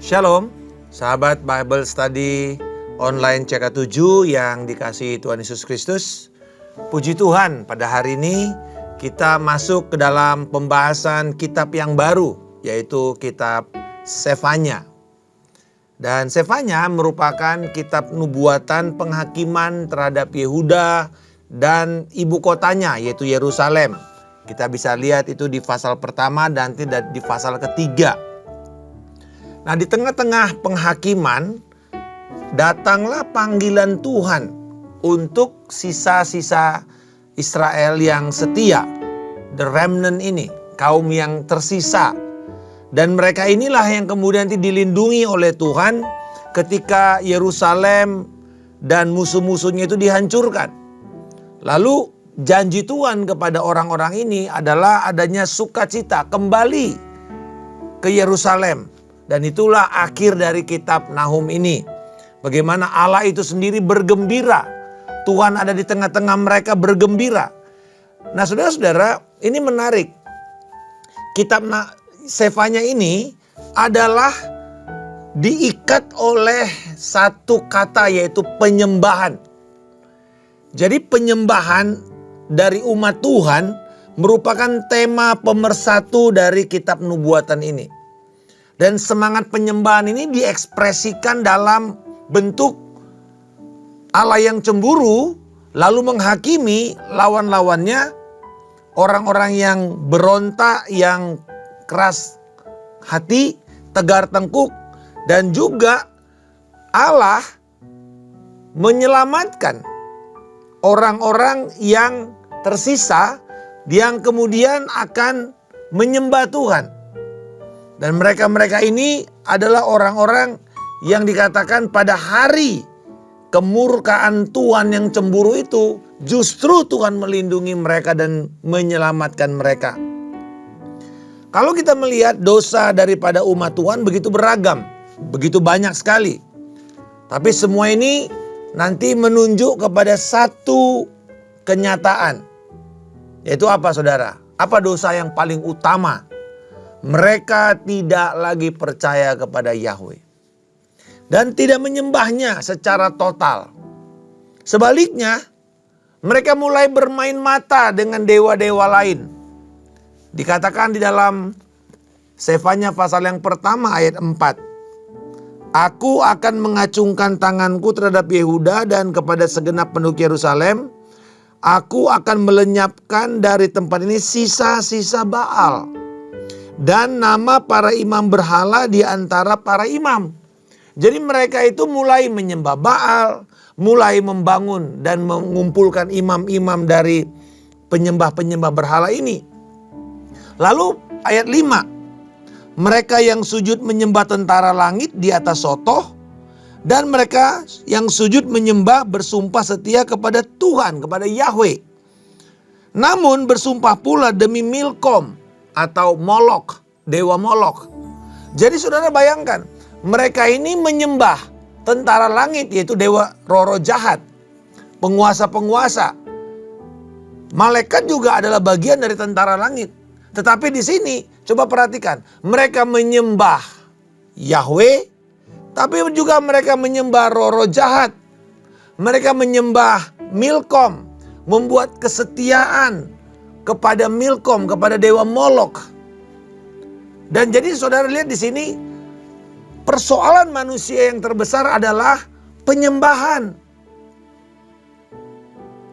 Shalom, sahabat Bible Study online CK7 yang dikasihi Tuhan Yesus Kristus. Puji Tuhan, pada hari ini kita masuk ke dalam pembahasan kitab yang baru, yaitu kitab Sefanya. Dan Sefanya merupakan kitab nubuatan penghakiman terhadap Yehuda dan ibu kotanya, yaitu Yerusalem. Kita bisa lihat itu di pasal pertama dan tidak di pasal ketiga. Nah, di tengah-tengah penghakiman datanglah panggilan Tuhan untuk sisa-sisa Israel yang setia, the remnant ini, kaum yang tersisa. Dan mereka inilah yang kemudian dilindungi oleh Tuhan ketika Yerusalem dan musuh-musuhnya itu dihancurkan. Lalu janji Tuhan kepada orang-orang ini adalah adanya sukacita kembali ke Yerusalem. Dan itulah akhir dari kitab Nahum ini. Bagaimana Allah itu sendiri bergembira. Tuhan ada di tengah-tengah mereka bergembira. Nah, saudara-saudara, ini menarik. Kitab Sefanya ini adalah diikat oleh satu kata, yaitu penyembahan. Jadi penyembahan dari umat Tuhan merupakan tema pemersatu dari kitab nubuatan ini. Dan semangat penyembahan ini diekspresikan dalam bentuk Allah yang cemburu lalu menghakimi lawan-lawannya, orang-orang yang berontak, yang keras hati, tegar tengkuk, dan juga Allah menyelamatkan orang-orang yang tersisa yang kemudian akan menyembah Tuhan. Dan mereka-mereka ini adalah orang-orang yang dikatakan pada hari kemurkaan Tuhan yang cemburu itu, justru Tuhan melindungi mereka dan menyelamatkan mereka. Kalau kita melihat dosa daripada umat Tuhan begitu beragam, begitu banyak sekali. Tapi semua ini nanti menunjuk kepada satu kenyataan. Yaitu apa, saudara? Apa dosa yang paling utama? Mereka tidak lagi percaya kepada Yahweh. Dan tidak menyembahnya secara total. Sebaliknya, mereka mulai bermain mata dengan dewa-dewa lain. Dikatakan di dalam Sefanya pasal yang pertama ayat 4. Aku akan mengacungkan tanganku terhadap Yehuda dan kepada segenap penduduk Yerusalem. Aku akan melenyapkan dari tempat ini sisa-sisa Baal. Dan nama para imam berhala di antara para imam. Jadi mereka itu mulai menyembah Baal, mulai membangun dan mengumpulkan imam-imam dari penyembah-penyembah berhala ini. Lalu ayat 5. Mereka yang sujud menyembah tentara langit di atas sotoh. Dan mereka yang sujud menyembah bersumpah setia kepada Tuhan, kepada Yahweh. Namun bersumpah pula demi Milkom atau Molok, dewa Molok. Jadi saudara bayangkan, mereka ini menyembah tentara langit, yaitu dewa roh-roh jahat, penguasa-penguasa. Malaikat juga adalah bagian dari tentara langit. Tetapi di sini coba perhatikan, mereka menyembah Yahweh, tapi juga mereka menyembah roh-roh jahat. Mereka menyembah Milkom, membuat kesetiaan kepada Milkom, kepada dewa Molok. Dan jadi saudara lihat di sini, persoalan manusia yang terbesar adalah penyembahan.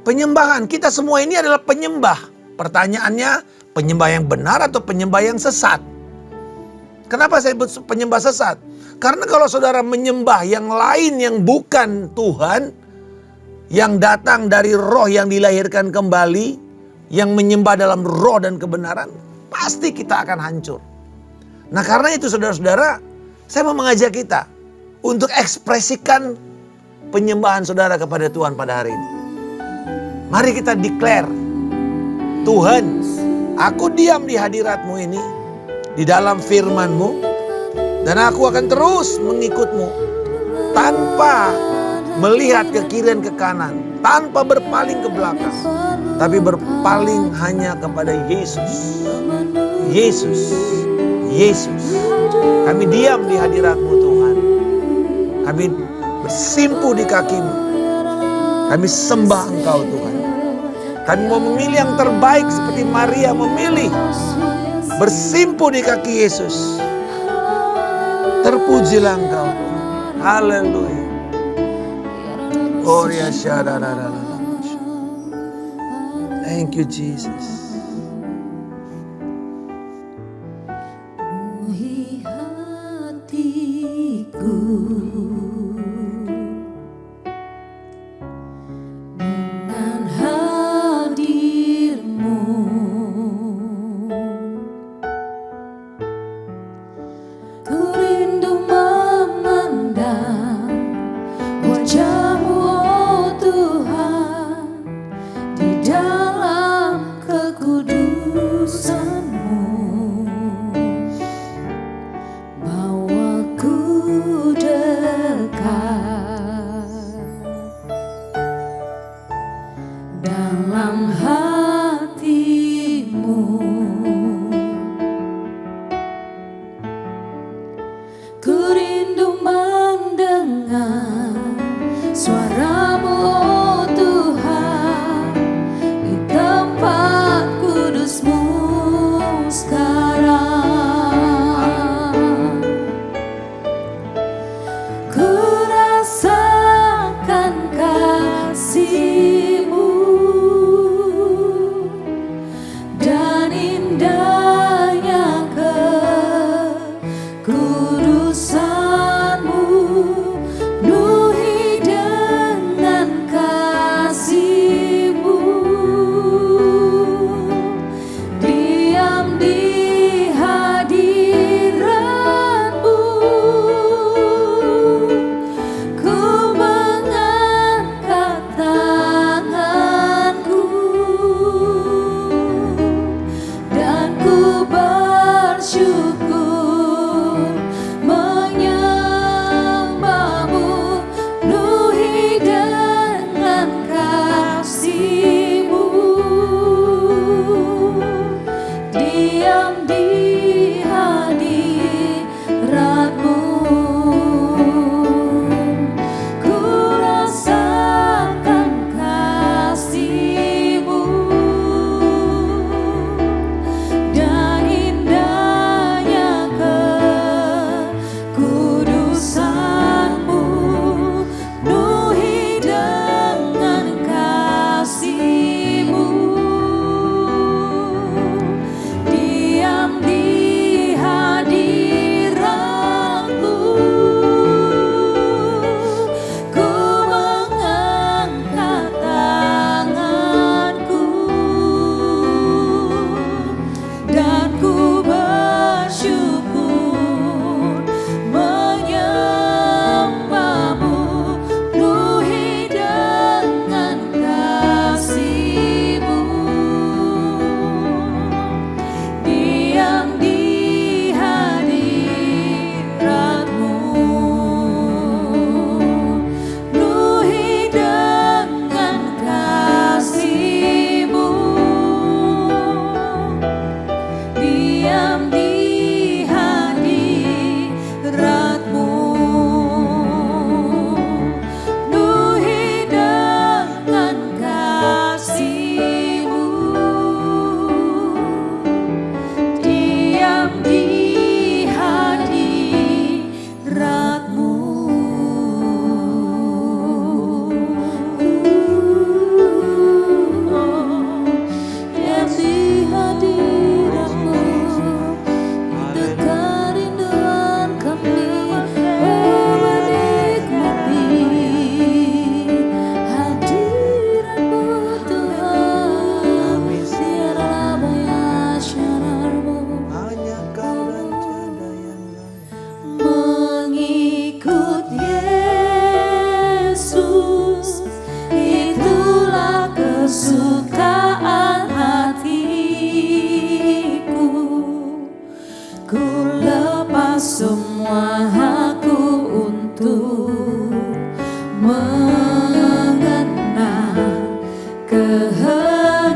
Penyembahan, kita semua ini adalah penyembah. Pertanyaannya, penyembah yang benar atau penyembah yang sesat? Kenapa saya sebut penyembah sesat? Karena kalau saudara menyembah yang lain yang bukan Tuhan, yang datang dari roh yang dilahirkan kembali, yang menyembah dalam roh dan kebenaran, pasti kita akan hancur. Nah, karena itu saudara-saudara, saya mau mengajak kita untuk ekspresikan penyembahan saudara kepada Tuhan pada hari ini. Mari kita declare, Tuhan, aku diam di hadirat-Mu ini, di dalam firman-Mu, dan aku akan terus mengikut-Mu tanpa melihat ke kiri dan ke kanan, tanpa berpaling ke belakang, tapi berpaling hanya kepada Yesus. Yesus, Yesus. Kami diam di hadirat-Mu Tuhan. Kami bersimpuh di kaki-Mu. Kami sembah Engkau Tuhan. Kami mau memilih yang terbaik seperti Maria memilih bersimpuh di kaki Yesus. Terpujilah Engkau Tuhan. Haleluya. Thank you Jesus.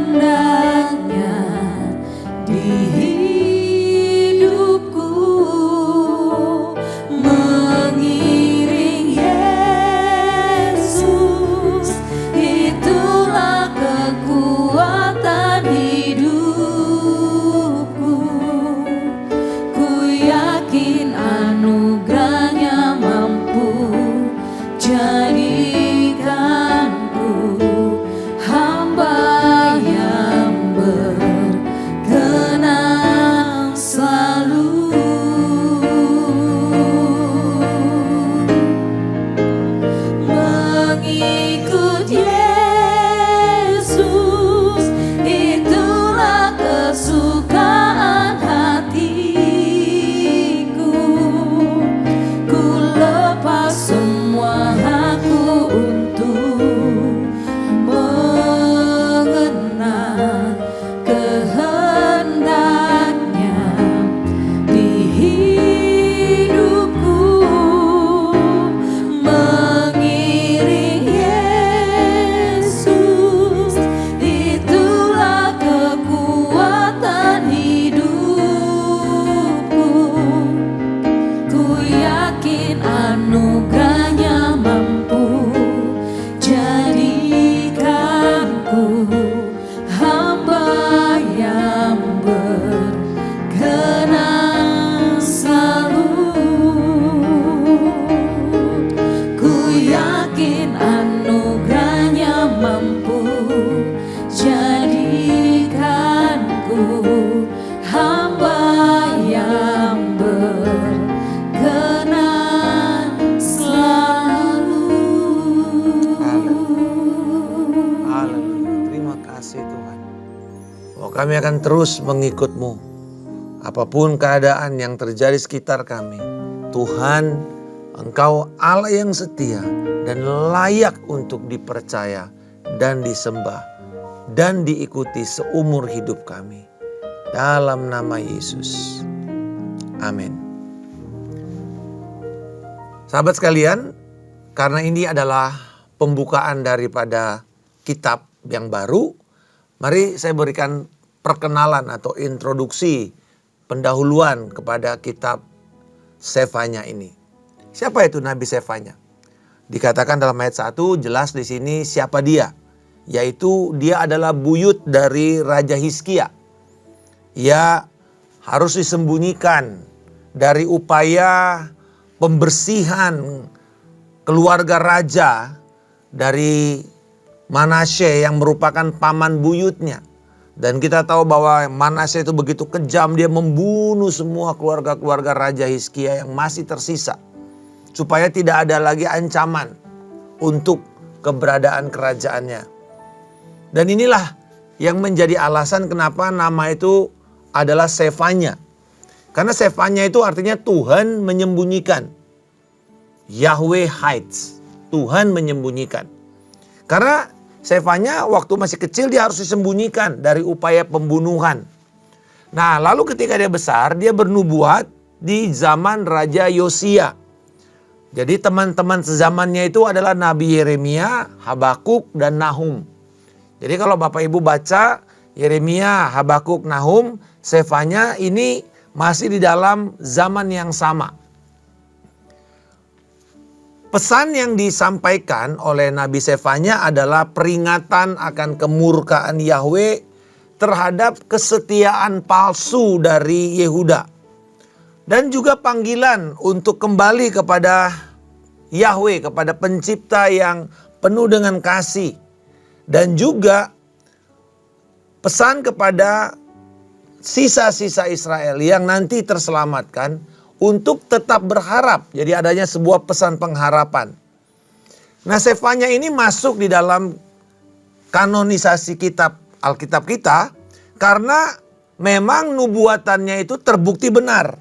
kehendaknya di hidupku. akan terus mengikut-Mu. Apapun keadaan yang terjadi sekitar kami, Tuhan, Engkau Allah yang setia dan layak untuk dipercaya dan disembah dan diikuti seumur hidup kami. Dalam nama Yesus. Amin. Sahabat sekalian, karena ini adalah pembukaan daripada kitab yang baru, mari saya berikan perkenalan atau introduksi pendahuluan kepada kitab Sefanya ini. Siapa itu Nabi Sefanya? Dikatakan dalam ayat 1 jelas di sini siapa dia. Yaitu dia adalah buyut dari Raja Hizkia. Ia harus disembunyikan dari upaya pembersihan keluarga raja dari Manasye yang merupakan paman buyutnya. Dan kita tahu bahwa Manasye itu begitu kejam, dia membunuh semua keluarga-keluarga Raja Hizkia yang masih tersisa. Supaya tidak ada lagi ancaman untuk keberadaan kerajaannya. Dan inilah yang menjadi alasan kenapa nama itu adalah Sefanya. Karena Sefanya itu artinya Tuhan menyembunyikan. Yahweh hides, Tuhan menyembunyikan. Karena Sefanya waktu masih kecil dia harus disembunyikan dari upaya pembunuhan. Nah, lalu ketika dia besar, dia bernubuat di zaman Raja Yosia. Jadi teman-teman sezamannya itu adalah Nabi Yeremia, Habakuk, dan Nahum. Jadi kalau Bapak Ibu baca Yeremia, Habakuk, Nahum, Sefanya ini masih di dalam zaman yang sama. Pesan yang disampaikan oleh Nabi Sefanya adalah peringatan akan kemurkaan Yahweh terhadap kesetiaan palsu dari Yehuda. Dan juga panggilan untuk kembali kepada Yahweh, kepada pencipta yang penuh dengan kasih. Dan juga pesan kepada sisa-sisa Israel yang nanti terselamatkan untuk tetap berharap. Jadi adanya sebuah pesan pengharapan. Nah, Sefanya ini masuk di dalam kanonisasi kitab Alkitab kita karena memang nubuatannya itu terbukti benar.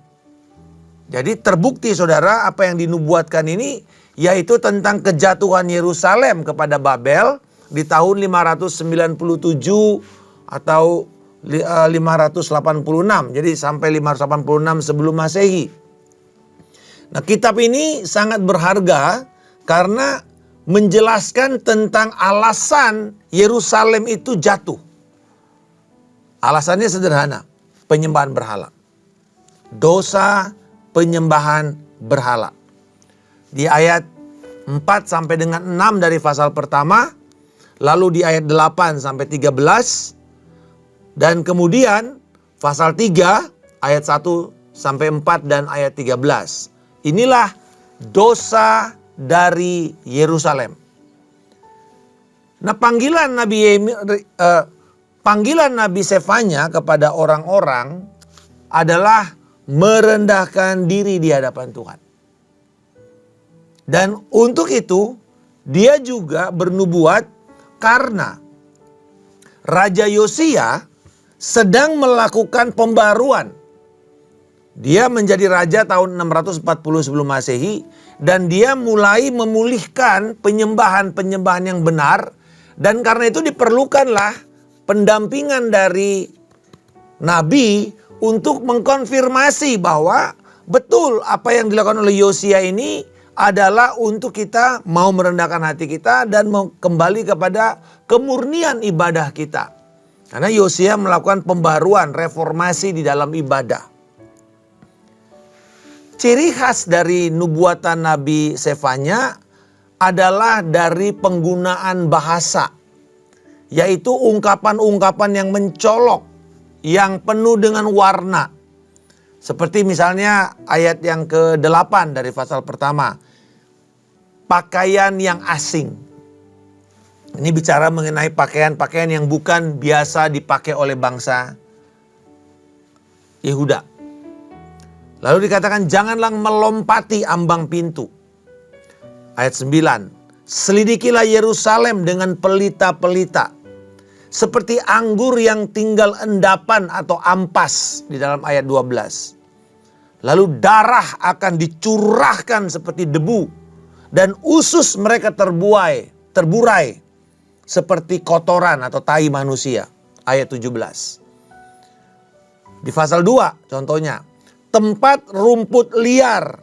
Jadi terbukti saudara apa yang dinubuatkan ini yaitu tentang kejatuhan Yerusalem kepada Babel di tahun 597 atau 586. Jadi sampai 586 sebelum Masehi. Nah, kitab ini sangat berharga karena menjelaskan tentang alasan Yerusalem itu jatuh. Alasannya sederhana, penyembahan berhala. Dosa penyembahan berhala. Di ayat 4 sampai dengan 6 dari pasal pertama, lalu di ayat 8 sampai 13, dan kemudian pasal 3 ayat 1 sampai 4 dan ayat 13. Inilah dosa dari Yerusalem. Nah, panggilan Nabi Sefanya kepada orang-orang adalah merendahkan diri di hadapan Tuhan. Dan untuk itu dia juga bernubuat karena Raja Yosia sedang melakukan pembaruan. Dia menjadi raja tahun 640 sebelum Masehi dan dia mulai memulihkan penyembahan-penyembahan yang benar, dan karena itu diperlukanlah pendampingan dari nabi untuk mengkonfirmasi bahwa betul apa yang dilakukan oleh Yosia ini adalah untuk kita mau merendahkan hati kita dan mau kembali kepada kemurnian ibadah kita. Karena Yosia melakukan pembaruan, reformasi di dalam ibadah. Ciri khas dari nubuatan Nabi Sefanya adalah dari penggunaan bahasa. Yaitu ungkapan-ungkapan yang mencolok, yang penuh dengan warna. Seperti misalnya ayat yang ke-8 dari pasal pertama. Pakaian yang asing. Ini bicara mengenai pakaian-pakaian yang bukan biasa dipakai oleh bangsa Yehuda. Lalu dikatakan janganlah melompati ambang pintu. Ayat 9. Selidikilah Yerusalem dengan pelita-pelita. seperti anggur yang tinggal endapan atau ampas di dalam ayat 12. Lalu darah akan dicurahkan seperti debu dan usus mereka terburai seperti kotoran atau tai manusia. Ayat 17. Di pasal 2 contohnya, tempat rumput liar,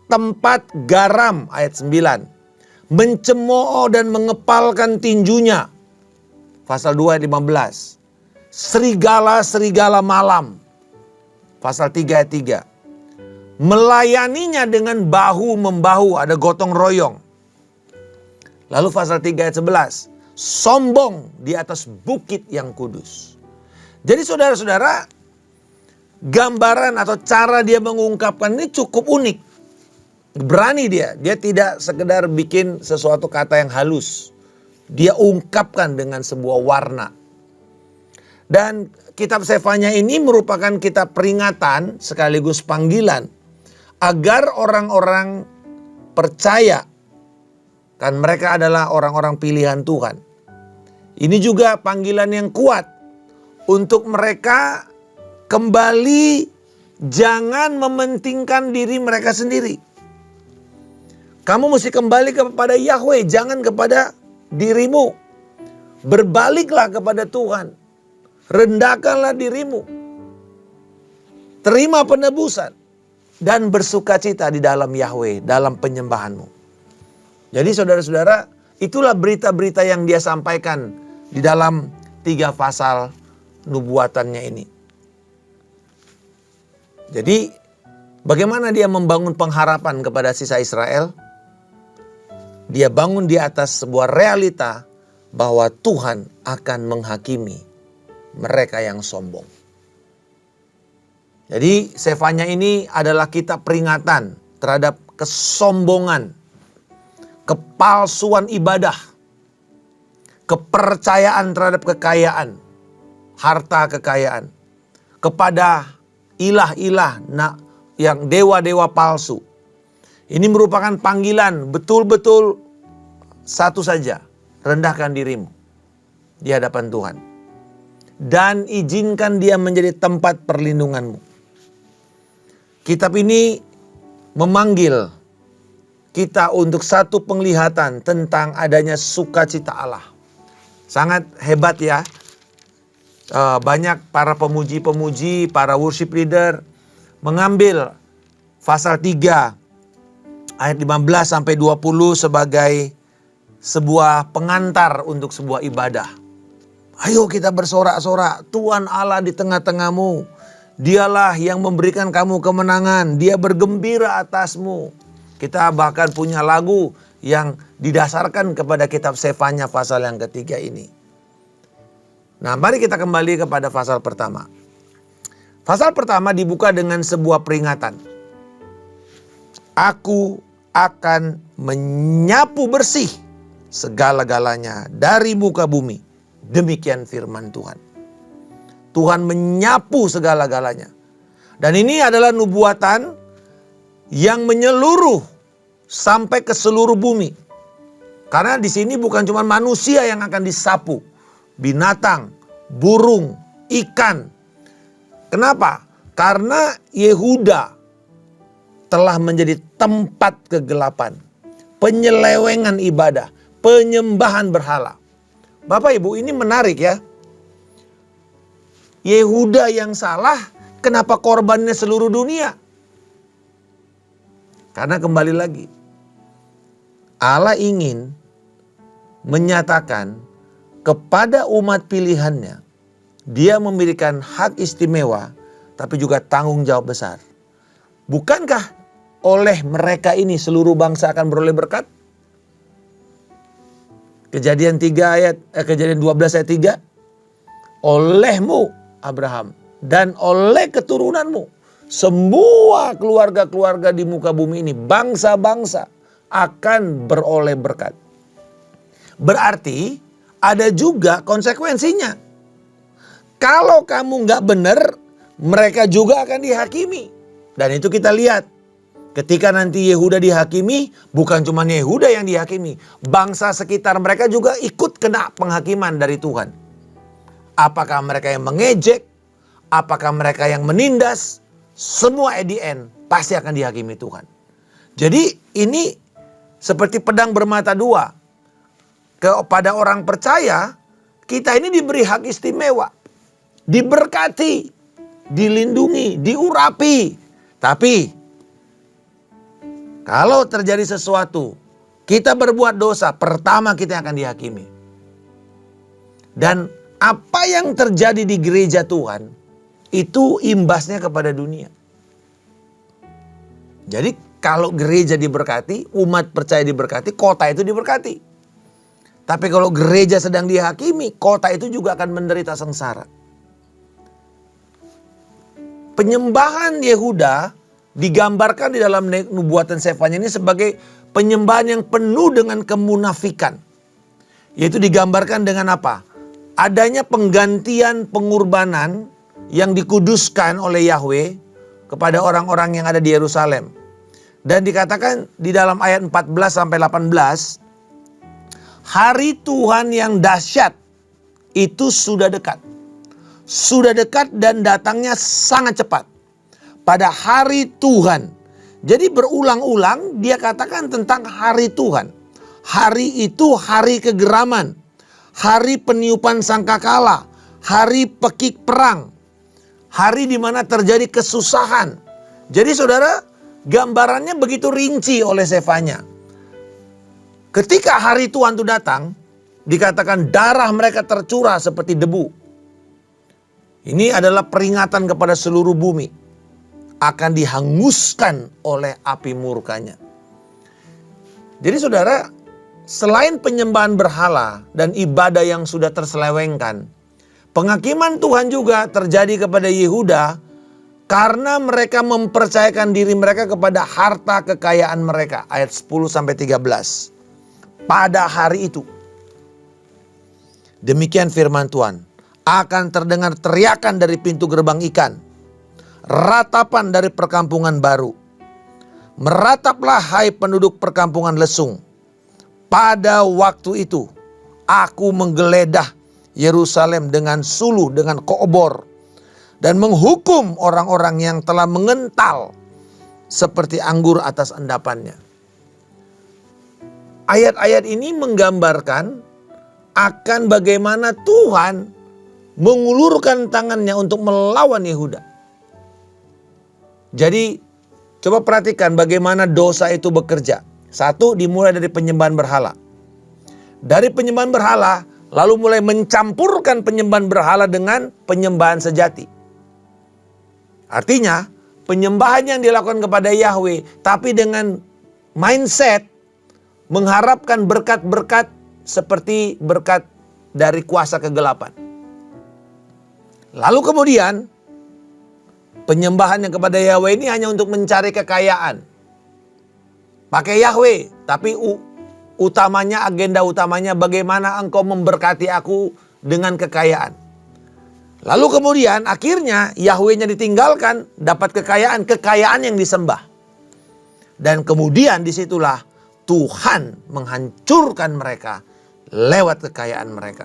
tempat garam ayat 9, mencemooh dan mengepalkan tinjunya. Pasal 2 ayat 15. Serigala-serigala malam. Pasal 3 ayat 3. Melayaninya dengan bahu-membahu, ada gotong royong. Lalu pasal 3 ayat 11. Sombong di atas bukit yang kudus. Jadi saudara-saudara, gambaran atau cara dia mengungkapkan ini cukup unik. Berani dia tidak sekedar bikin sesuatu kata yang halus. Dia ungkapkan dengan sebuah warna. Dan kitab Sefanya ini merupakan kitab peringatan sekaligus panggilan agar orang-orang percaya kan mereka adalah orang-orang pilihan Tuhan. Ini juga panggilan yang kuat untuk mereka kembali jangan mementingkan diri mereka sendiri. Kamu mesti kembali kepada Yahweh, jangan kepada dirimu. Berbaliklah kepada Tuhan. Rendahkanlah dirimu. Terima penebusan. Dan bersukacita di dalam Yahweh, dalam penyembahanmu. Jadi saudara-saudara, itulah berita-berita yang dia sampaikan di dalam 3 pasal nubuatannya ini. Jadi bagaimana dia membangun pengharapan kepada sisa Israel? Dia bangun di atas sebuah realita bahwa Tuhan akan menghakimi mereka yang sombong. Jadi Sefanya ini adalah kitab peringatan terhadap kesombongan, kepalsuan ibadah, kepercayaan terhadap kekayaan, harta kekayaan, kepada ilah-ilah yang dewa-dewa palsu. Ini merupakan panggilan betul-betul satu saja. Rendahkan dirimu di hadapan Tuhan. Dan izinkan dia menjadi tempat perlindunganmu. Kitab ini memanggil kita untuk satu penglihatan tentang adanya sukacita Allah. Sangat hebat ya. Banyak para pemuji-pemuji, para worship leader mengambil pasal 3 ayat 15 sampai 20 sebagai sebuah pengantar untuk sebuah ibadah. Ayo kita bersorak-sorak, Tuhan Allah di tengah-tengahmu. Dialah yang memberikan kamu kemenangan, Dia bergembira atasmu. Kita bahkan punya lagu yang didasarkan kepada kitab Sefanya pasal yang ketiga ini. Nah, mari kita kembali kepada pasal pertama. Pasal pertama dibuka dengan sebuah peringatan. Aku akan menyapu bersih segala-galanya dari muka bumi. Demikian firman Tuhan. Tuhan menyapu segala-galanya. Dan ini adalah nubuatan yang menyeluruh sampai ke seluruh bumi. Karena di sini bukan cuma manusia yang akan disapu. Binatang, burung, ikan. Kenapa? Karena Yehuda telah menjadi tempat kegelapan, penyelewengan ibadah, penyembahan berhala. Bapak Ibu, ini menarik ya. Yehuda yang salah, kenapa korbannya seluruh dunia? Karena kembali lagi, Allah ingin menyatakan kepada umat pilihannya, Dia memberikan hak istimewa, tapi juga tanggung jawab besar. Bukankah oleh mereka ini seluruh bangsa akan beroleh berkat? Kejadian 12 ayat 3. Olehmu Abraham dan oleh keturunanmu semua keluarga-keluarga di muka bumi ini, bangsa-bangsa akan beroleh berkat. Berarti ada juga konsekuensinya. Kalau kamu nggak benar, mereka juga akan dihakimi. Dan itu kita lihat. Ketika nanti Yehuda dihakimi, bukan cuma Yehuda yang dihakimi. Bangsa sekitar mereka juga ikut kena penghakiman dari Tuhan. apakah mereka yang mengejek, apakah mereka yang menindas, semua at the end pasti akan dihakimi Tuhan. Jadi ini seperti pedang bermata dua. Kepada orang percaya, kita ini diberi hak istimewa, diberkati, dilindungi, diurapi. Tapi kalau terjadi sesuatu, kita berbuat dosa, pertama kita akan dihakimi. Dan apa yang terjadi di gereja Tuhan, itu imbasnya kepada dunia. Jadi kalau gereja diberkati, umat percaya diberkati, kota itu diberkati. Tapi kalau gereja sedang dihakimi, kota itu juga akan menderita sengsara. Penyembahan Yehuda digambarkan di dalam nubuatan Sefanya ini sebagai penyembahan yang penuh dengan kemunafikan. Yaitu digambarkan dengan apa? Adanya penggantian pengorbanan yang dikuduskan oleh Yahweh kepada orang-orang yang ada di Yerusalem. Dan dikatakan di dalam ayat 14 sampai 18, hari Tuhan yang dahsyat itu sudah dekat. Sudah dekat dan datangnya sangat cepat. Pada hari Tuhan. Jadi berulang-ulang dia katakan tentang hari Tuhan. Hari itu hari kegeraman. Hari peniupan sangkakala. Hari pekik perang. Hari di mana terjadi kesusahan. Jadi saudara, gambarannya begitu rinci oleh Sefanya. Ketika hari Tuhan itu datang, dikatakan darah mereka tercurah seperti debu. Ini adalah peringatan kepada seluruh bumi. Akan dihanguskan oleh api murkanya. Jadi saudara, selain penyembahan berhala dan ibadah yang sudah terselewengkan, penghakiman Tuhan juga terjadi kepada Yehuda karena mereka mempercayakan diri mereka kepada harta kekayaan mereka. Ayat 10 sampai 13. Pada hari itu, demikian firman Tuhan, akan terdengar teriakan dari pintu gerbang ikan, ratapan dari perkampungan baru. Merataplah hai penduduk perkampungan lesung. Pada waktu itu, aku menggeledah Yerusalem dengan suluh, dengan koobor, dan menghukum orang-orang yang telah mengental seperti anggur atas endapannya. Ayat-ayat ini menggambarkan akan bagaimana Tuhan mengulurkan tangannya untuk melawan Yehuda. Jadi coba perhatikan bagaimana dosa itu bekerja. Satu, dimulai dari penyembahan berhala. Dari penyembahan berhala lalu mulai mencampurkan penyembahan berhala dengan penyembahan sejati. Artinya penyembahan yang dilakukan kepada Yahweh tapi dengan mindset mengharapkan berkat-berkat seperti berkat dari kuasa kegelapan. Lalu kemudian penyembahan yang kepada Yahweh ini hanya untuk mencari kekayaan. Pakai Yahweh, tapi utamanya, agenda utamanya bagaimana engkau memberkati aku dengan kekayaan. Lalu kemudian akhirnya Yahwehnya ditinggalkan, dapat kekayaan yang disembah. Dan kemudian disitulah Tuhan menghancurkan mereka lewat kekayaan mereka.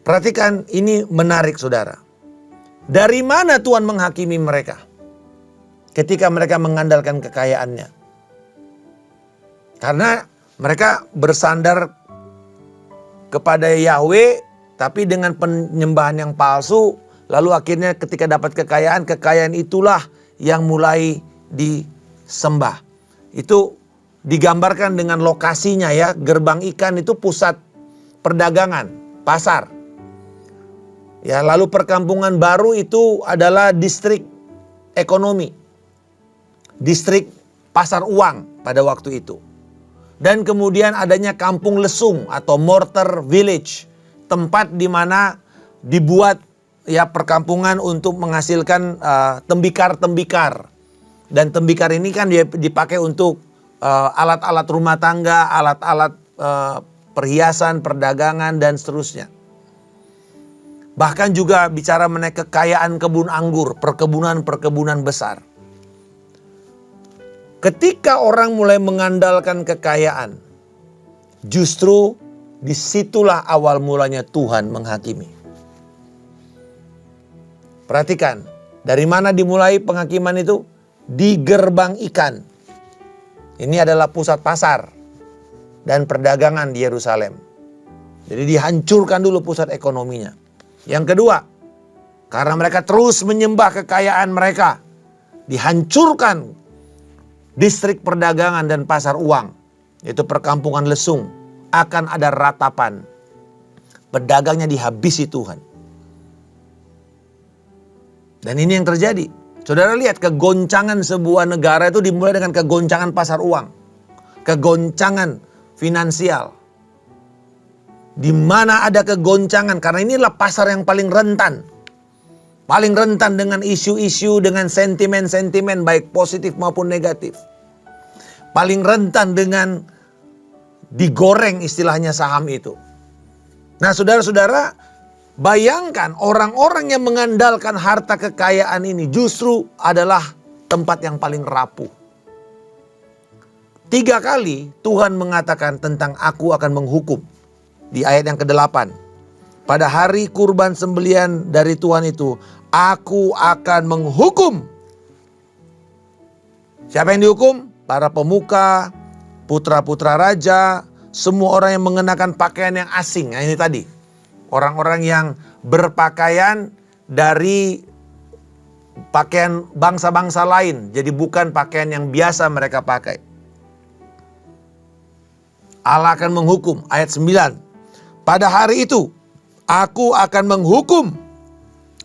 Perhatikan, ini menarik saudara. Dari mana Tuhan menghakimi mereka ketika mereka mengandalkan kekayaannya? Karena mereka bersandar kepada Yahweh tapi dengan penyembahan yang palsu. Lalu akhirnya ketika dapat kekayaan itulah yang mulai disembah. Itu digambarkan dengan lokasinya ya. Gerbang ikan itu pusat perdagangan, pasar. Ya, lalu perkampungan baru itu adalah distrik ekonomi. Distrik pasar uang pada waktu itu. Dan kemudian adanya kampung lesung atau mortar village. Tempat di mana dibuat ya perkampungan untuk menghasilkan tembikar-tembikar. Dan tembikar ini kan dipakai untuk alat-alat rumah tangga, alat-alat perhiasan, perdagangan, dan seterusnya. Bahkan juga bicara mengenai kekayaan kebun anggur, perkebunan-perkebunan besar. Ketika orang mulai mengandalkan kekayaan, justru disitulah awal mulanya Tuhan menghakimi. Perhatikan, dari mana dimulai penghakiman itu? Di gerbang ikan. Ini adalah pusat pasar dan perdagangan di Yerusalem. Jadi dihancurkan dulu pusat ekonominya. Yang kedua, karena mereka terus menyembah kekayaan mereka, dihancurkan distrik perdagangan dan pasar uang, yaitu perkampungan lesung. Akan ada ratapan. Pedagangnya dihabisi Tuhan. Dan ini yang terjadi. Saudara lihat, kegoncangan sebuah negara itu dimulai dengan kegoncangan pasar uang. Kegoncangan finansial. Di mana ada kegoncangan, karena inilah pasar yang paling rentan. Paling rentan dengan isu-isu, dengan sentimen-sentimen baik positif maupun negatif. Paling rentan dengan digoreng istilahnya saham itu. Nah saudara-saudara, bayangkan orang-orang yang mengandalkan harta kekayaan ini justru adalah tempat yang paling rapuh. 3 kali Tuhan mengatakan tentang aku akan menghukum. Di ayat yang ke-8. Pada hari kurban sembelihan dari Tuhan itu, aku akan menghukum. Siapa yang dihukum? Para pemuka, putra-putra raja, semua orang yang mengenakan pakaian yang asing. Nah, ini tadi. Orang-orang yang berpakaian dari pakaian bangsa-bangsa lain. Jadi bukan pakaian yang biasa mereka pakai. Allah akan menghukum. Ayat 9. Pada hari itu, aku akan menghukum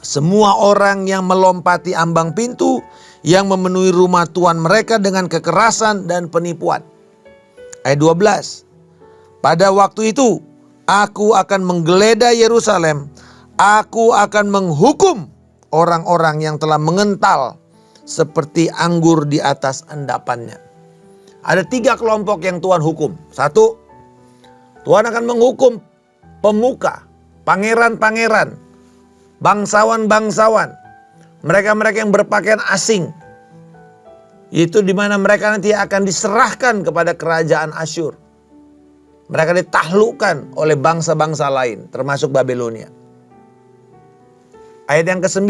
semua orang yang melompati ambang pintu, yang memenuhi rumah Tuhan mereka dengan kekerasan dan penipuan. Ayat 12. Pada waktu itu, aku akan menggeledah Yerusalem. Aku akan menghukum orang-orang yang telah mengental seperti anggur di atas endapannya. Ada 3 kelompok yang Tuhan hukum. 1, Tuhan akan menghukum pemuka, pangeran-pangeran, bangsawan-bangsawan, mereka-mereka yang berpakaian asing. Itu di mana mereka nanti akan diserahkan kepada kerajaan Asyur. Mereka ditaklukkan oleh bangsa-bangsa lain, termasuk Babilonia. Ayat yang ke-9,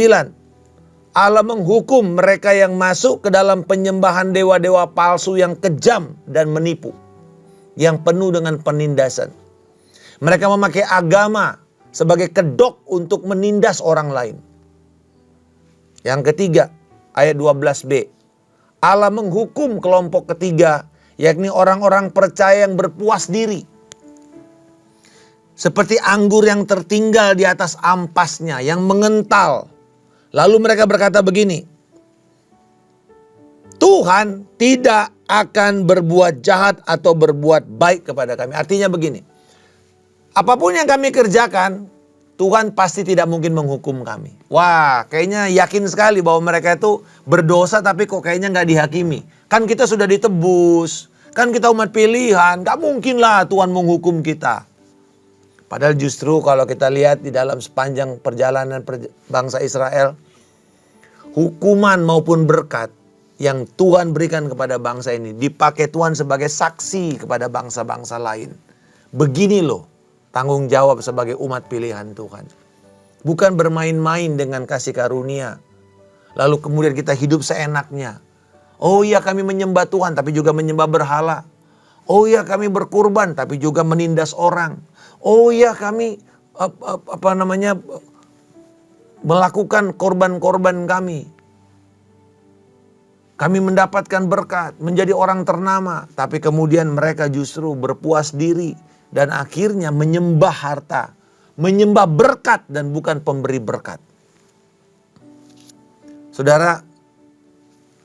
Allah menghukum mereka yang masuk ke dalam penyembahan dewa-dewa palsu yang kejam dan menipu, yang penuh dengan penindasan. Mereka memakai agama sebagai kedok untuk menindas orang lain. Yang ketiga, ayat 12b. Allah menghukum kelompok ketiga, yakni orang-orang percaya yang berpuas diri. Seperti anggur yang tertinggal di atas ampasnya, yang mengental. Lalu mereka berkata begini, Tuhan tidak akan berbuat jahat atau berbuat baik kepada kami. Artinya begini, apapun yang kami kerjakan, Tuhan pasti tidak mungkin menghukum kami. Wah, kayaknya yakin sekali bahwa mereka itu berdosa tapi kok kayaknya nggak dihakimi. Kan kita sudah ditebus, kan kita umat pilihan, nggak mungkin lah Tuhan menghukum kita. Padahal justru kalau kita lihat di dalam sepanjang perjalanan bangsa Israel, hukuman maupun berkat yang Tuhan berikan kepada bangsa ini dipakai Tuhan sebagai saksi kepada bangsa-bangsa lain. Begini loh tanggung jawab sebagai umat pilihan Tuhan. Bukan bermain-main dengan kasih karunia. Lalu kemudian kita hidup seenaknya. Oh iya kami menyembah Tuhan tapi juga menyembah berhala. Oh iya kami berkurban tapi juga menindas orang. Oh iya kami melakukan korban-korban kami. Kami mendapatkan berkat, menjadi orang ternama. Tapi kemudian mereka justru berpuas diri. Dan akhirnya menyembah harta, menyembah berkat dan bukan pemberi berkat. Saudara,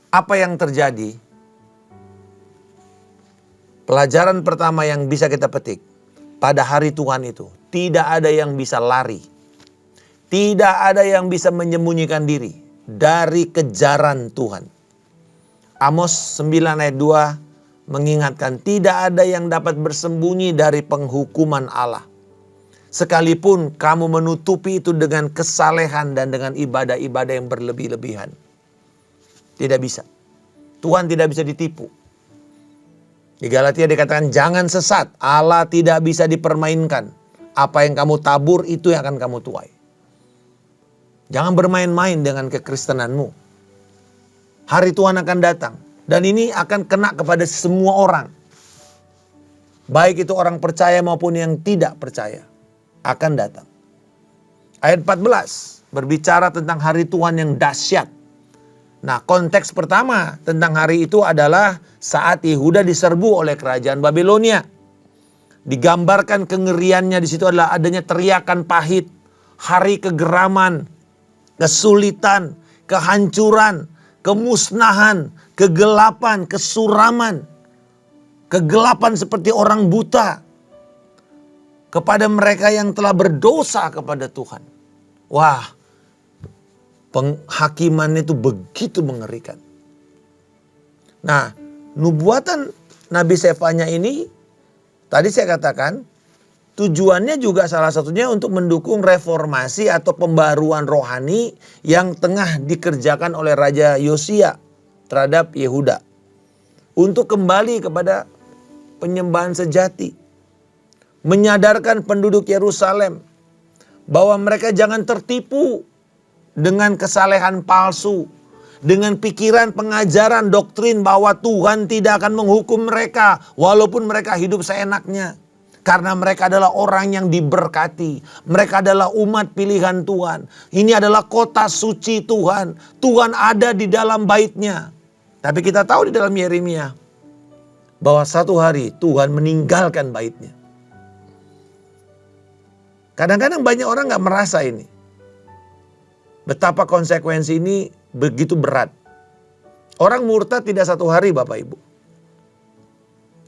apa yang terjadi? Pelajaran pertama yang bisa kita petik. Pada hari Tuhan itu, tidak ada yang bisa lari. Tidak ada yang bisa menyembunyikan diri dari kejaran Tuhan. Amos 9 ayat 2 mengingatkan, tidak ada yang dapat bersembunyi dari penghukuman Allah. Sekalipun kamu menutupi itu dengan kesalehan dan dengan ibadah-ibadah yang berlebih-lebihan. Tidak bisa. Tuhan tidak bisa ditipu. Di Galatia dikatakan jangan sesat, Allah tidak bisa dipermainkan. Apa yang kamu tabur itu yang akan kamu tuai. Jangan bermain-main dengan kekristenanmu. Hari Tuhan akan datang. Dan ini akan kena kepada semua orang. Baik itu orang percaya maupun yang tidak percaya. Akan datang. Ayat 14 berbicara tentang hari Tuhan yang dahsyat. Nah, konteks pertama tentang hari itu adalah saat Yehuda diserbu oleh kerajaan Babilonia. Digambarkan kengeriannya di situ adalah adanya teriakan pahit, hari kegeraman, kesulitan, kehancuran, kemusnahan, kegelapan, kesuraman. Kegelapan seperti orang buta kepada mereka yang telah berdosa kepada Tuhan. Wah, penghakiman itu begitu mengerikan. Nah, nubuatan Nabi Sefanya ini, tadi saya katakan, tujuannya juga salah satunya untuk mendukung reformasi atau pembaruan rohani yang tengah dikerjakan oleh Raja Yosia terhadap Yehuda. Untuk kembali kepada penyembahan sejati. Menyadarkan penduduk Yerusalem bahwa mereka jangan tertipu dengan kesalehan palsu, dengan pikiran pengajaran doktrin bahwa Tuhan tidak akan menghukum mereka walaupun mereka hidup seenaknya. Karena mereka adalah orang yang diberkati. Mereka adalah umat pilihan Tuhan. Ini adalah kota suci Tuhan. Tuhan ada di dalam baitnya. Tapi kita tahu di dalam Yeremia bahwa satu hari Tuhan meninggalkan baitnya. Kadang-kadang banyak orang gak merasa ini. Betapa konsekuensi ini begitu berat. Orang murtad tidak satu hari Bapak Ibu.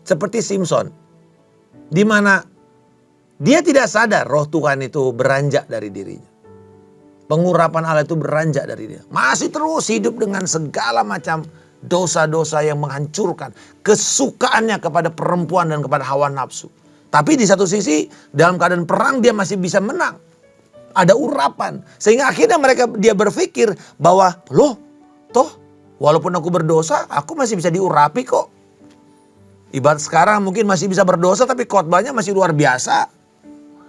Seperti Simpson. Di mana dia tidak sadar roh Tuhan itu beranjak dari dirinya. Pengurapan Allah itu beranjak dari dia. Masih terus hidup dengan segala macam dosa-dosa yang menghancurkan kesukaannya kepada perempuan dan kepada hawa nafsu. Tapi di satu sisi dalam keadaan perang dia masih bisa menang. Ada urapan. Sehingga akhirnya dia berpikir bahwa loh toh walaupun aku berdosa aku masih bisa diurapi kok. Ibarat sekarang mungkin masih bisa berdosa tapi khotbahnya masih luar biasa.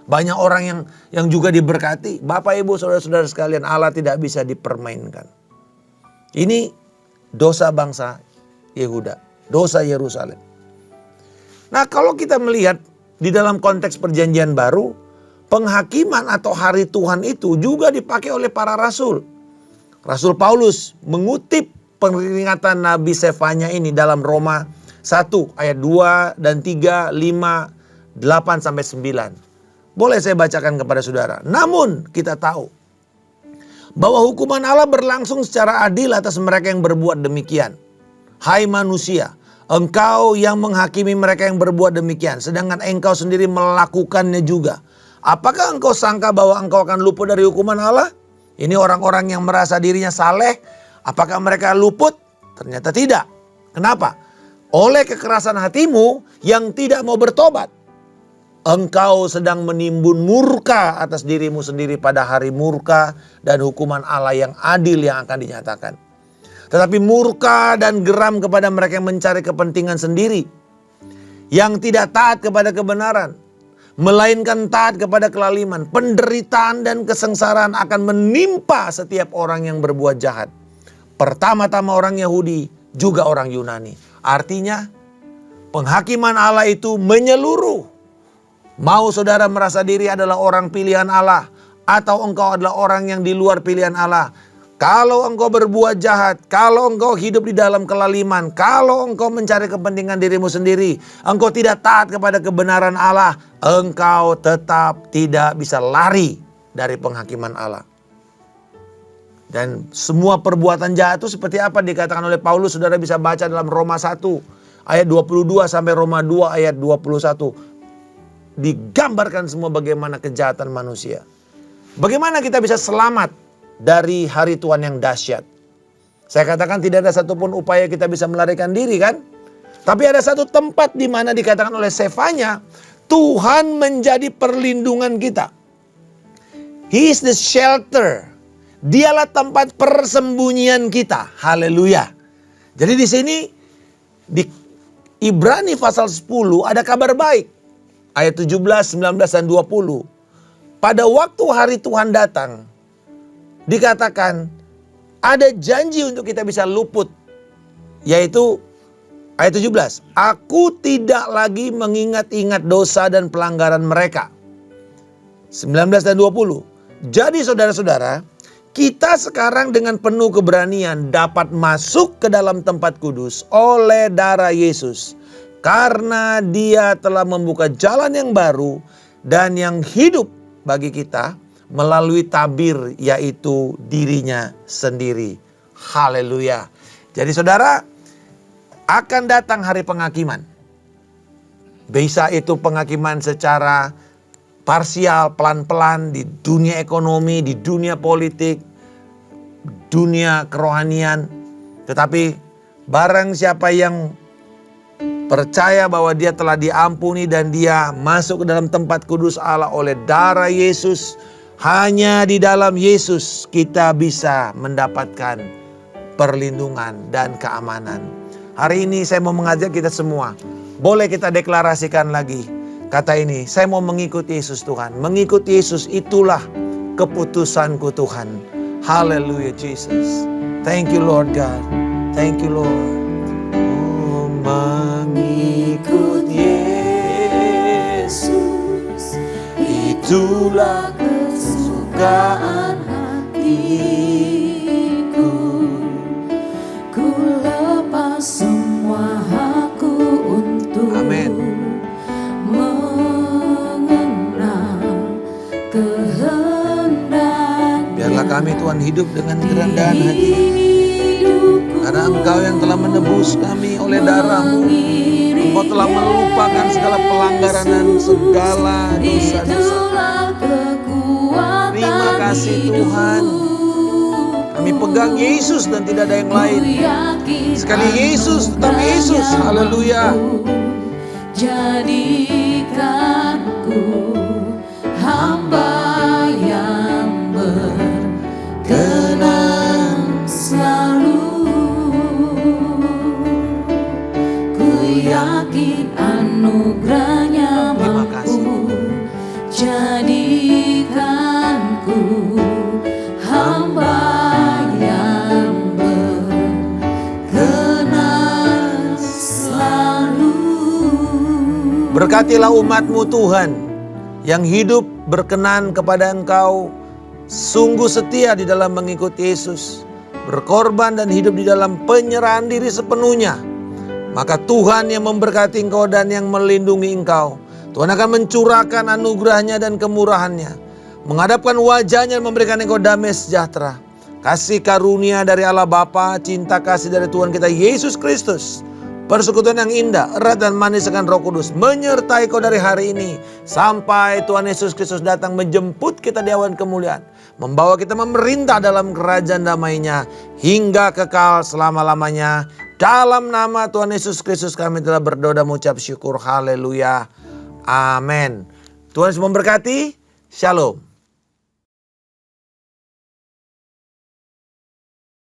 Banyak orang yang juga diberkati. Bapak Ibu saudara-saudara sekalian, Allah tidak bisa dipermainkan. Ini dosa bangsa Yehuda, dosa Yerusalem. Nah, kalau kita melihat di dalam konteks perjanjian baru, penghakiman atau hari Tuhan itu juga dipakai oleh para rasul. Rasul Paulus mengutip peringatan Nabi Sefanya ini dalam Roma 1 ayat 2 dan 3, 5, 8 sampai 9. Boleh saya bacakan kepada saudara. Namun kita tahu bahwa hukuman Allah berlangsung secara adil atas mereka yang berbuat demikian. Hai manusia, engkau yang menghakimi mereka yang berbuat demikian, sedangkan engkau sendiri melakukannya juga. Apakah engkau sangka bahwa engkau akan luput dari hukuman Allah? Ini orang-orang yang merasa dirinya saleh, apakah mereka luput? Ternyata tidak. Kenapa? Oleh kekerasan hatimu yang tidak mau bertobat. Engkau sedang menimbun murka atas dirimu sendiri pada hari murka dan hukuman Allah yang adil yang akan dinyatakan. Tetapi murka dan geram kepada mereka yang mencari kepentingan sendiri. Yang tidak taat kepada kebenaran. Melainkan taat kepada kelaliman. Penderitaan dan kesengsaraan akan menimpa setiap orang yang berbuat jahat. Pertama-tama orang Yahudi, juga orang Yunani. Artinya penghakiman Allah itu menyeluruh. Mau saudara merasa diri adalah orang pilihan Allah atau engkau adalah orang yang di luar pilihan Allah. Kalau engkau berbuat jahat, kalau engkau hidup di dalam kelaliman, kalau engkau mencari kepentingan dirimu sendiri, engkau tidak taat kepada kebenaran Allah, engkau tetap tidak bisa lari dari penghakiman Allah. Dan semua perbuatan jahat itu seperti apa dikatakan oleh Paulus, saudara bisa baca dalam Roma 1 ayat 22 sampai Roma 2 ayat 21. Digambarkan semua bagaimana kejahatan manusia. Bagaimana kita bisa selamat dari hari Tuhan yang dahsyat. Saya katakan tidak ada satupun upaya kita bisa melarikan diri kan. Tapi ada satu tempat di mana dikatakan oleh Sefanya, Tuhan menjadi perlindungan kita. He is the shelter. Dialah tempat persembunyian kita. Haleluya. Jadi di sini Ibrani pasal 10 ada kabar baik. Ayat 17, 19, dan 20. Pada waktu hari Tuhan datang, dikatakan ada janji untuk kita bisa luput. Yaitu ayat 17. Aku tidak lagi mengingat-ingat dosa dan pelanggaran mereka. 19 dan 20. Jadi saudara-saudara, kita sekarang dengan penuh keberanian dapat masuk ke dalam tempat kudus oleh darah Yesus. Karena Dia telah membuka jalan yang baru dan yang hidup bagi kita melalui tabir, yaitu dirinya sendiri. Haleluya. Jadi saudara, akan datang hari penghakiman. Bisa itu penghakiman secara parsial, pelan-pelan di dunia ekonomi, di dunia politik, dunia kerohanian. Tetapi barang siapa yang percaya bahwa dia telah diampuni dan dia masuk ke dalam tempat kudus Allah oleh darah Yesus, hanya di dalam Yesus kita bisa mendapatkan perlindungan dan keamanan. Hari ini saya mau mengajak kita semua, boleh kita deklarasikan lagi kata ini, saya mau mengikuti Yesus Tuhan. Mengikuti Yesus itulah keputusanku Tuhan. Haleluya Jesus. Thank you Lord God. Thank you Lord. Oh, mengikut Yesus itulah kesukaan hatiku. Ku lepas semua hakku untuk mengenal kehendak. Biarlah kami Tuhan hidup dengan kerendahan hati. Karena Engkau yang telah menebus kami oleh darah-Mu. Engkau telah melupakan segala pelanggaran dan segala dosa-dosa. Terima kasih Tuhan. Kami pegang Yesus dan tidak ada yang lain. Sekali Yesus tetap Yesus. Haleluya. Jadikanku hamba yang berkenan selalu. Ku yakin anugerahnya mampu jadikanku hamba yang berkenan selalu. Berkatilah umat-Mu Tuhan yang hidup berkenan kepada Engkau, sungguh setia di dalam mengikuti Yesus, berkorban dan hidup di dalam penyerahan diri sepenuhnya. Maka Tuhan yang memberkati engkau dan yang melindungi engkau. Tuhan akan mencurahkan anugerahnya dan kemurahannya, menghadapkan wajahnya dan memberikan engkau damai sejahtera. Kasih karunia dari Allah Bapa, cinta kasih dari Tuhan kita Yesus Kristus, persekutuan yang indah, erat dan manis akan Roh Kudus menyertai kau dari hari ini sampai Tuhan Yesus Kristus datang menjemput kita di awan kemuliaan, membawa kita memerintah dalam kerajaan damai-Nya hingga kekal selama-lamanya. Dalam nama Tuhan Yesus Kristus kami telah berdoa dan mengucap syukur. Haleluya. Amin. Tuhan Yesus memberkati. Shalom.